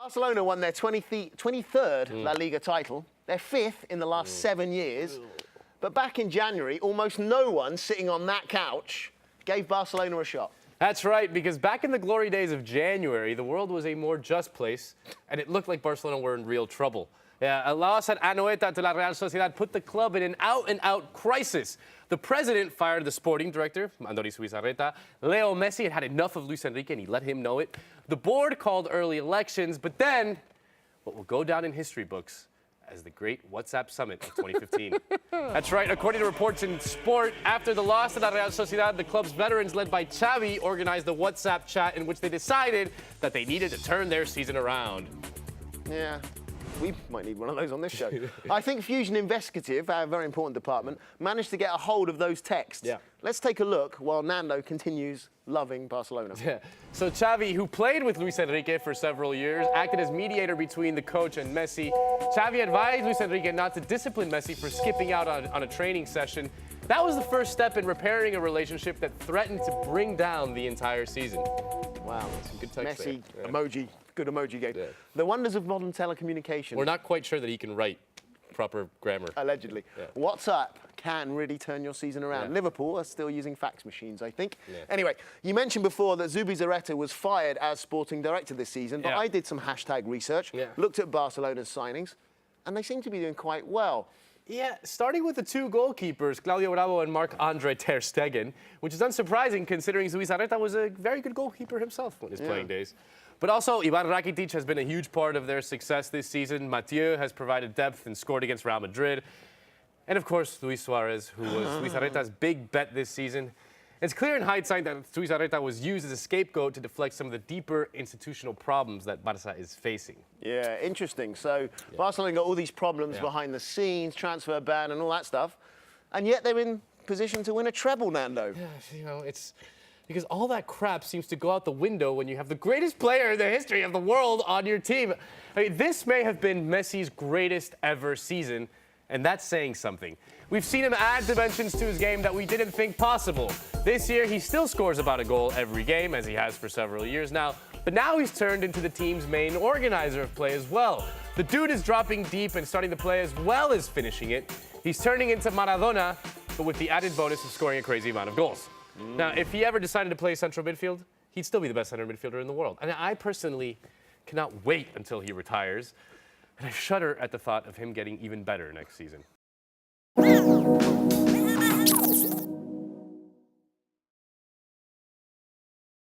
Barcelona won their 23rd La Liga title. They're fifth in the last 7 years. But back in January, almost no one sitting on that couch gave Barcelona a shot. That's right, because back in the glory days of January, the world was a more just place, and it looked like Barcelona were in real trouble. A loss at Anoeta to la Real Sociedad put the club in an out-and-out crisis. The president fired the sporting director, Andrés Zubizarreta. Leo Messi had had enough of Luis Enrique, and he let him know it. The board called early elections, but then what will go down in history books as the Great WhatsApp Summit of 2015. That's right. According to reports in Sport, after the loss to la Real Sociedad, the club's veterans, led by Xavi, organized a WhatsApp chat in which they decided that they needed to turn their season around. Yeah. We might need one of those on this show. I think Fusion Investigative, our very important department, managed to get a hold of those texts. Yeah. Let's take a look while Nando continues loving Barcelona. Yeah. So Xavi, who played with Luis Enrique for several years, acted as mediator between the coach and Messi. Xavi advised Luis Enrique not to discipline Messi for skipping out on a training session. That was the first step in repairing a relationship that threatened to bring down the entire season. Wow. Some good text Messi, there. emoji, good emoji game. Yeah. The wonders of modern telecommunications. We're not quite sure that he can write proper grammar. Allegedly. Yeah. WhatsApp can really turn your season around. Yeah. Liverpool are still using fax machines, I think. Yeah. Anyway, you mentioned before that Zubizarreta was fired as sporting director this season, but Yeah. I did some hashtag research, looked at Barcelona's signings, and they seem to be doing quite well. Yeah, starting with the two goalkeepers, Claudio Bravo and Marc-Andre Ter Stegen, which is unsurprising considering Zubizarreta was a very good goalkeeper himself in his playing days. But also, Ivan Rakitic has been a huge part of their success this season. Mathieu has provided depth and scored against Real Madrid. And of course, Luis Suarez, who was Zubizarreta's big bet this season. It's clear in hindsight that Zubizarreta was used as a scapegoat to deflect some of the deeper institutional problems that Barca is facing. Yeah, interesting. So Barcelona got all these problems behind the scenes, transfer ban and all that stuff, and yet they're in position to win a treble, Nando. Yeah, you know, it's because all that crap seems to go out the window when you have the greatest player in the history of the world on your team. I mean, this may have been Messi's greatest ever season, and that's saying something. We've seen him add dimensions to his game that we didn't think possible. This year, he still scores about a goal every game, as he has for several years now. But now he's turned into the team's main organizer of play as well. The dude is dropping deep and starting to play as well as finishing it. He's turning into Maradona, but with the added bonus of scoring a crazy amount of goals. Now, if he ever decided to play central midfield, he'd still be the best center midfielder in the world. And I personally cannot wait until he retires. And I shudder at the thought of him getting even better next season.